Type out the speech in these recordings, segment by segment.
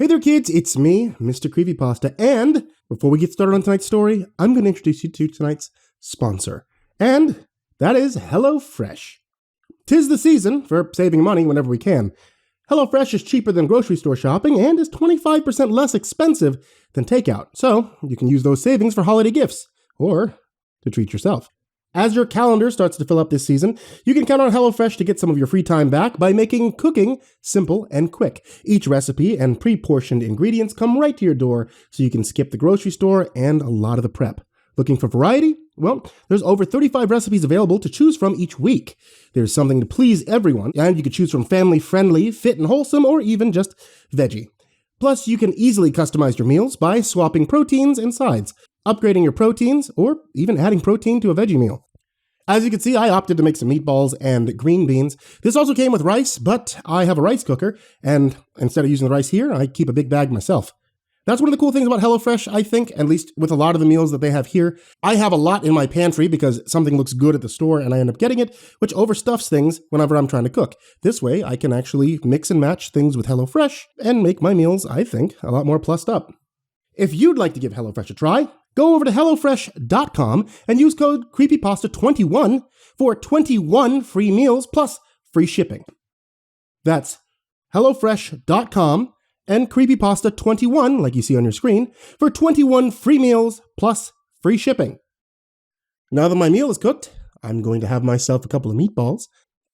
Hey there kids, it's me, MrCreepyPasta, and before we get started on tonight's story, I'm going to introduce you to tonight's sponsor, and that is HelloFresh. 'Tis the season for saving money whenever we can. HelloFresh is cheaper than grocery store shopping and is 25% less expensive than takeout, so you can use those savings for holiday gifts, or to treat yourself. As your calendar starts to fill up this season, you can count on HelloFresh to get some of your free time back by making cooking simple and quick. Each recipe and pre-portioned ingredients come right to your door, so you can skip the grocery store and a lot of the prep. Looking for variety? Well, there's over 35 recipes available to choose from each week. There's something to please everyone, and you can choose from family-friendly, fit and wholesome, or even just veggie. Plus, you can easily customize your meals by swapping proteins and sides, upgrading your proteins, or even adding protein to a veggie meal. As you can see, I opted to make some meatballs and green beans. This also came with rice, but I have a rice cooker, and instead of using the rice here, I keep a big bag myself. That's one of the cool things about HelloFresh, I think, at least with a lot of the meals that they have here. I have a lot in my pantry because something looks good at the store and I end up getting it, which overstuffs things whenever I'm trying to cook. This way, I can actually mix and match things with HelloFresh and make my meals, I think, a lot more plussed up. If you'd like to give HelloFresh a try, go over to HelloFresh.com and use code CreepyPasta21 for 21 free meals plus free shipping. That's HelloFresh.com and CreepyPasta21, like you see on your screen, for 21 free meals plus free shipping. Now that my meal is cooked, I'm going to have myself a couple of meatballs,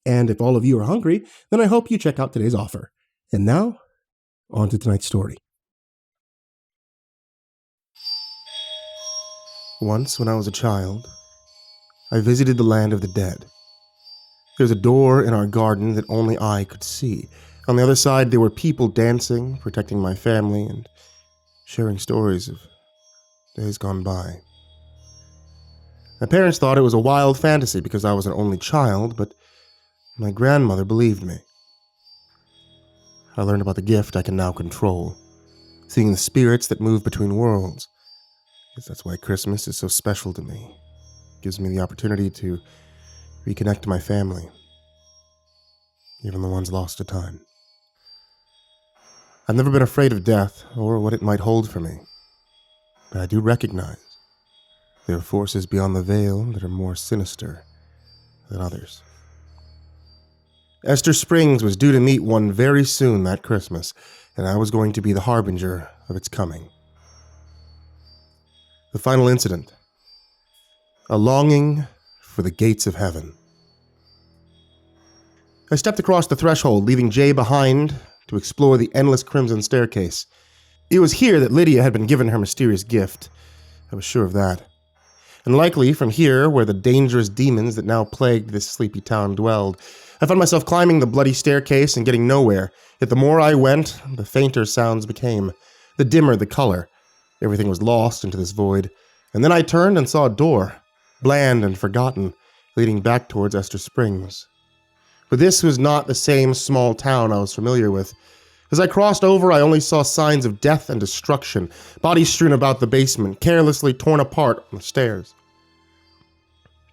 and if all of you are hungry, then I hope you check out today's offer. And now, on to tonight's story. Once, when I was a child, I visited the land of the dead. There's a door in our garden that only I could see. On the other side, there were people dancing, protecting my family, and sharing stories of days gone by. My parents thought it was a wild fantasy because I was an only child, but my grandmother believed me. I learned about the gift I can now control, seeing the spirits that move between worlds. I guess that's why Christmas is so special to me. It gives me the opportunity to reconnect to my family, even the ones lost to time. I've never been afraid of death or what it might hold for me, but I do recognize there are forces beyond the veil that are more sinister than others. Esther Springs was due to meet one very soon that Christmas, and I was going to be the harbinger of its coming. The final incident. A longing for the gates of heaven. I stepped across the threshold, leaving Jay behind to explore the endless crimson staircase. It was here that Lydia had been given her mysterious gift. I was sure of that. And likely from here, where the dangerous demons that now plagued this sleepy town dwelled. I found myself climbing the bloody staircase and getting nowhere. Yet the more I went, the fainter sounds became, the dimmer the color. Everything was lost into this void. And then I turned and saw a door, bland and forgotten, leading back towards Esther Springs. But this was not the same small town I was familiar with. As I crossed over, I only saw signs of death and destruction, bodies strewn about the basement, carelessly torn apart on the stairs.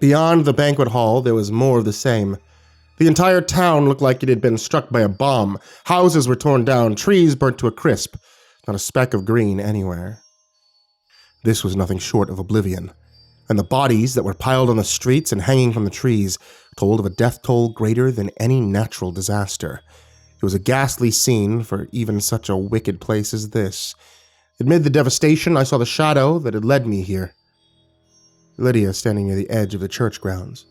Beyond the banquet hall, there was more of the same. The entire town looked like it had been struck by a bomb. Houses were torn down, trees burnt to a crisp, not a speck of green anywhere. This was nothing short of oblivion, and the bodies that were piled on the streets and hanging from the trees told of a death toll greater than any natural disaster. It was a ghastly scene for even such a wicked place as this. Amid the devastation, I saw the shadow that had led me here. Lydia standing near the edge of the church grounds.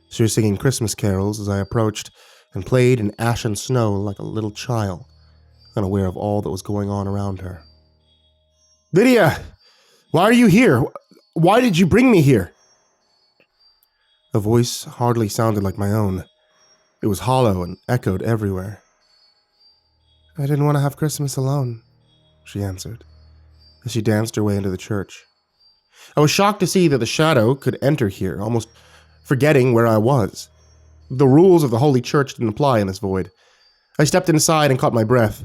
She was singing Christmas carols as I approached, and played in ashen snow like a little child, unaware of all that was going on around her. "Lydia! Why are you here? Why did you bring me here?" A voice hardly sounded like my own. It was hollow and echoed everywhere. "I didn't want to have Christmas alone," she answered, as she danced her way into the church. I was shocked to see that the shadow could enter here, almost forgetting where I was. The rules of the Holy Church didn't apply in this void. I stepped inside and caught my breath.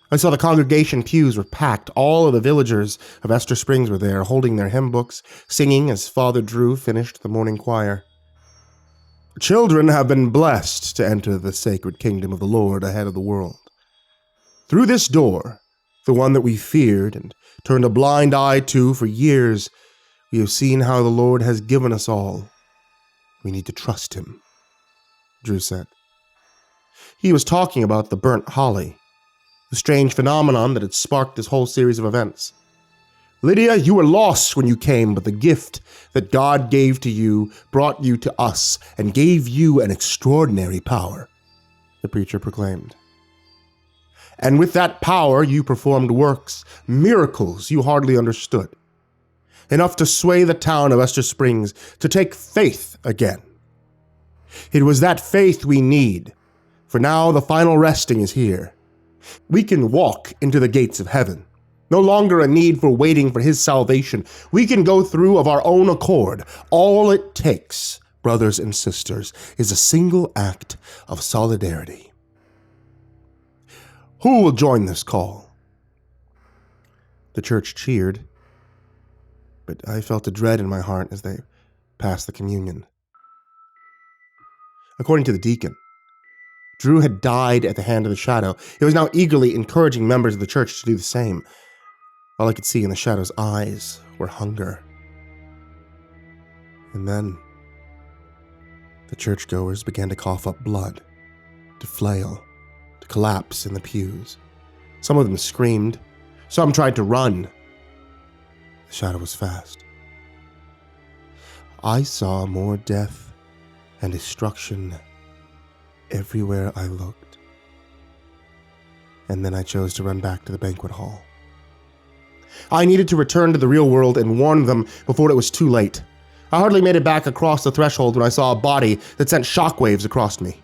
I saw the congregation pews were packed. All of the villagers of Esther Springs were there, holding their hymn books, singing as Father Drew finished the morning choir. "Children have been blessed to enter the sacred kingdom of the Lord ahead of the world," Through this door, the one that we feared and turned a blind eye to for years, we have seen how the Lord has given us all. We need to trust him, Drew said. He was talking about the burnt holly, the strange phenomenon that had sparked this whole series of events. Lydia, you were lost when you came, but the gift that God gave to you brought you to us and gave you an extraordinary power, the preacher proclaimed. And with that power, you performed works, miracles you hardly understood, enough to sway the town of Ester Springs to take faith again. It was that faith we need, for now the final resting is here. We can walk into the gates of heaven. No longer a need for waiting for his salvation. We can go through of our own accord. All it takes, brothers and sisters, is a single act of solidarity. Who will join this call? The church cheered, but I felt a dread in my heart as they passed the communion. According to the deacon, Drew had died at the hand of the shadow. He was now eagerly encouraging members of the church to do the same. All I could see in the shadow's eyes were hunger. And then the churchgoers began to cough up blood, to flail, to collapse in the pews. Some of them screamed. Some tried to run. The shadow was fast. I saw more death and destruction everywhere I looked. And then I chose to run back to the banquet hall. I needed to return to the real world and warn them before it was too late. I hardly made it back across the threshold when I saw a body that sent shockwaves across me.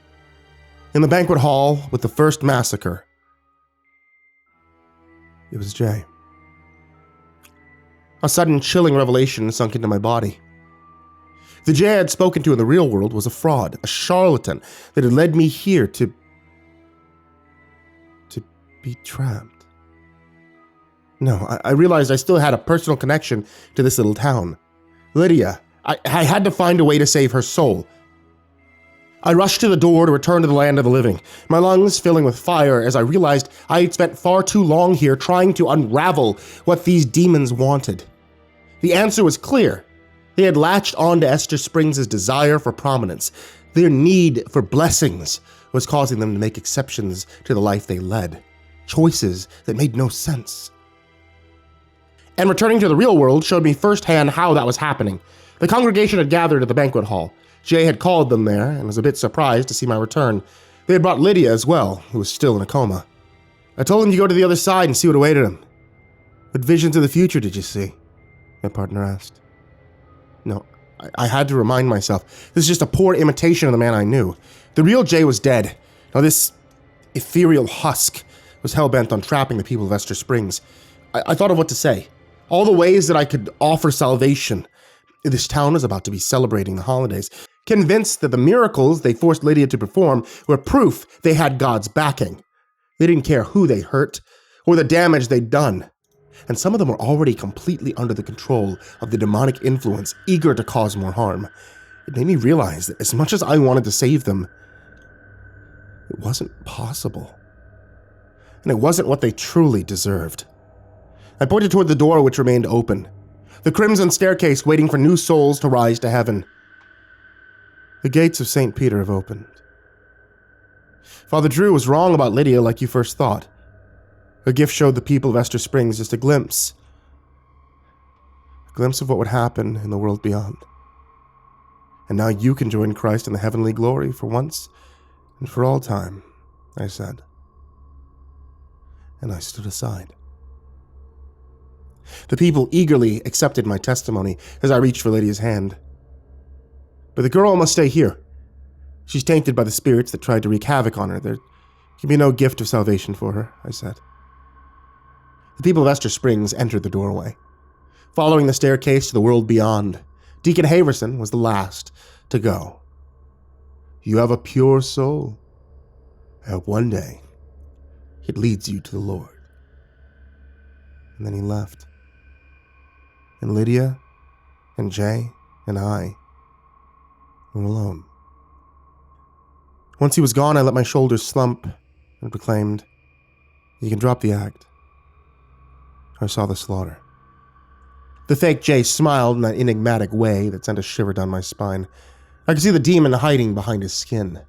In the banquet hall with the first massacre, it was Jay. A sudden chilling revelation sunk into my body. The Jay I had spoken to in the real world was a fraud, a charlatan that had led me here to be trapped. No, I realized I still had a personal connection to this little town. Lydia, I had to find a way to save her soul. I rushed to the door to return to the land of the living, my lungs filling with fire as I realized I had spent far too long here trying to unravel what these demons wanted. The answer was clear. They had latched on to Ester Springs' desire for prominence. Their need for blessings was causing them to make exceptions to the life they led. Choices that made no sense. And returning to the real world showed me firsthand how that was happening. The congregation had gathered at the banquet hall. Jay had called them there and was a bit surprised to see my return. They had brought Lydia as well, who was still in a coma. I told him to go to the other side and see what awaited him. What visions of the future did you see? My partner asked. No, I had to remind myself. This is just a poor imitation of the man I knew. The real Jay was dead. Now this ethereal husk was hell-bent on trapping the people of Ester Springs. I thought of what to say. All the ways that I could offer salvation. This town was about to be celebrating the holidays, convinced that the miracles they forced Lydia to perform were proof they had God's backing. They didn't care who they hurt or the damage they'd done. And some of them were already completely under the control of the demonic influence, eager to cause more harm. It made me realize that as much as I wanted to save them, it wasn't possible. And it wasn't what they truly deserved. I pointed toward the door which remained open, the crimson staircase waiting for new souls to rise to heaven. The gates of St. Peter have opened. Father Drew was wrong about Lydia like you first thought. Her gift showed the people of Ester Springs just a glimpse of what would happen in the world beyond. And now you can join Christ in the heavenly glory for once and for all time, I said. And I stood aside. The people eagerly accepted my testimony as I reached for Lydia's hand. But the girl must stay here. She's tainted by the spirits that tried to wreak havoc on her. There can be no gift of salvation for her, I said. The people of Ester Springs entered the doorway, following the staircase to the world beyond. Deacon Haverson was the last to go. You have a pure soul. I hope one day it leads you to the Lord. And then he left. And Lydia and Jay and I were alone. Once he was gone, I let my shoulders slump and proclaimed, You can drop the act. I saw the slaughter. The fake Jay smiled in that enigmatic way that sent a shiver down my spine. I could see the demon hiding behind his skin.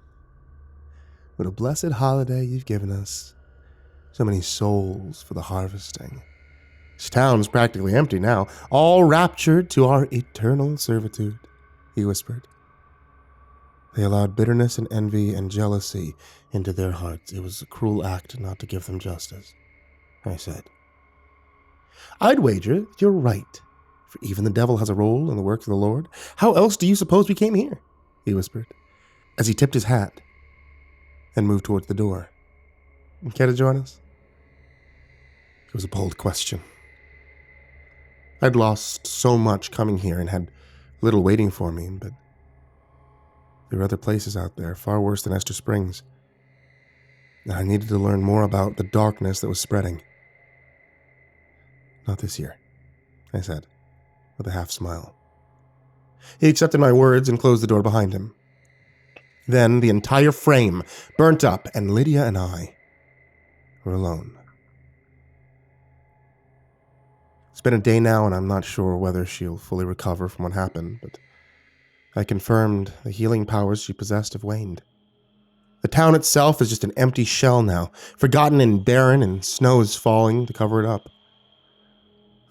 What a blessed holiday you've given us. So many souls for the harvesting. This town's practically empty now, all raptured to our eternal servitude, he whispered. They allowed bitterness and envy and jealousy into their hearts. It was a cruel act not to give them justice, I said. I'd wager you're right, for even the devil has a role in the works of the Lord. How else do you suppose we came here? He whispered, as he tipped his hat and moved towards the door. Care to join us? It was a bold question. I'd lost so much coming here and had little waiting for me, but there were other places out there, far worse than Esther Springs. And I needed to learn more about the darkness that was spreading. Not this year, I said, with a half smile. He accepted my words and closed the door behind him. Then the entire frame burnt up, and Lydia and I were alone. It's been a day now, and I'm not sure whether she'll fully recover from what happened, but I confirmed the healing powers she possessed have waned. The town itself is just an empty shell now, forgotten and barren, and snow is falling to cover it up.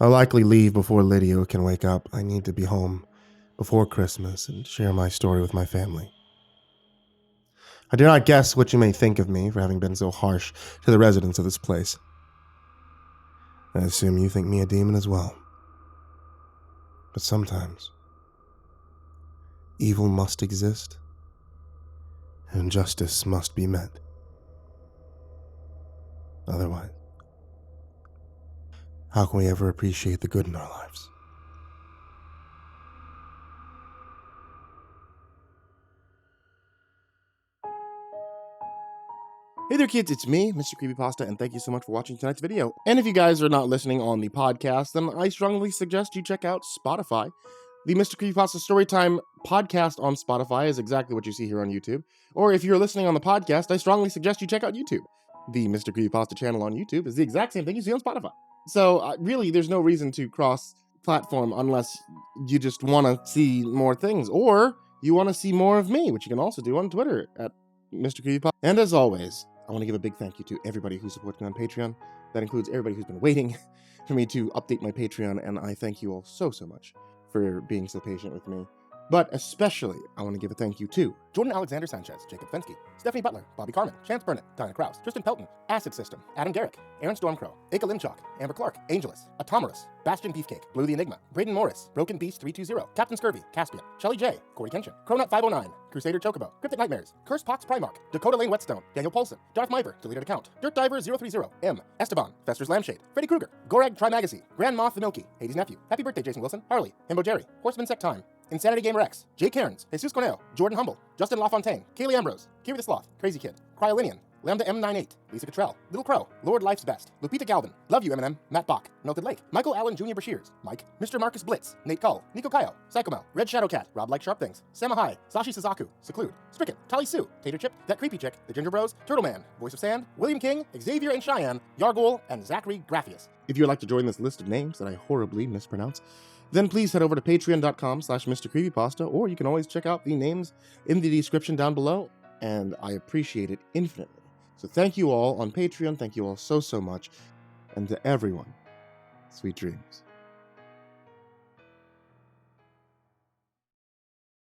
I'll likely leave before Lydia can wake up. I need to be home before Christmas and share my story with my family. I do not guess what you may think of me for having been so harsh to the residents of this place. I assume you think me a demon as well. But sometimes, evil must exist, and justice must be met. Otherwise, how can we ever appreciate the good in our lives? Hey there kids, it's me, MrCreepyPasta, and thank you so much for watching tonight's video. And if you guys are not listening on the podcast, then I strongly suggest you check out Spotify. The MrCreepyPasta Storytime podcast on Spotify is exactly what you see here on YouTube. Or if you're listening on the podcast, I strongly suggest you check out YouTube. The MrCreepyPasta channel on YouTube is the exact same thing you see on Spotify. So really, there's no reason to cross-platform unless you just want to see more things. Or you want to see more of me, which you can also do on Twitter at MrCreepyPasta. And as always, I want to give a big thank you to everybody who supports me on Patreon. That includes everybody who's been waiting for me to update my Patreon, and I thank you all so much for being so patient with me. But especially, I want to give a thank you to Jordan Alexander Sanchez, Jakob Fenske, Stephanie Butler, Bobby Karman, Chance Burnett, Kraus, Tristain Pelton, AcidSystem, Adam Gerecke, Aeryn Stormcrow, Aika Limchoc, Amber Clark, Angelus, Atomaurus, Bastion Beefcake, Blue the Enigma, Brayden Morris, Broken Beast 320, Captain Scurvy, Caspian, ChellyJay, Corey Kenshin, Cronut 509, Crusader Chocobo, Cryptic Nightmares, Curse Pox Primarch, Dakota Lane Whetstone, Daniel Paulson, Darth Miver, Deleted Account, Dirt Diver 030, M, Esteban, Fester's Lampshade, Freddy Krueger, Gorag Trimagazine, Grand Moth the Milky, Hades Nephew, Happy Birthday Jason Wilson, Harley, Himbo Jerry, Horseman Sect Time, Insanity Gamer X, Jay Cairns, Jesus Cornell, Jordan Humble, Justin LaFontaine, Kaylee Ambrose, Kiri the Sloth, Crazy Kid, Cryolinian, Lambda M98, Lisa Cottrell, Little Crow, Lord Life's Best, Lupita Galvin, Love You Eminem, Matt Bach, Melted Lake, Michael Allen Jr. Brashears, Mike, Mr. Marcus Blitz, Nate Cull, Nico Kayo, Psychomel, Red Shadow Cat, Rob Like Sharp Things, Samahai, Sashi Suzaku, Seclude, Stricken, Tali Sue, Tater Chip, That Creepy Chick, The Ginger Bros, Turtle Man, Voice of Sand, William King, Xavier and Cheyenne, Yargol, and Zachary Graphius. If you would like to join this list of names that I horribly mispronounce, then please head over to patreon.com/MrCreepyPasta, or you can always check out the names in the description down below, and I appreciate it infinitely. So thank you all on Patreon, thank you all so much, and to everyone, sweet dreams.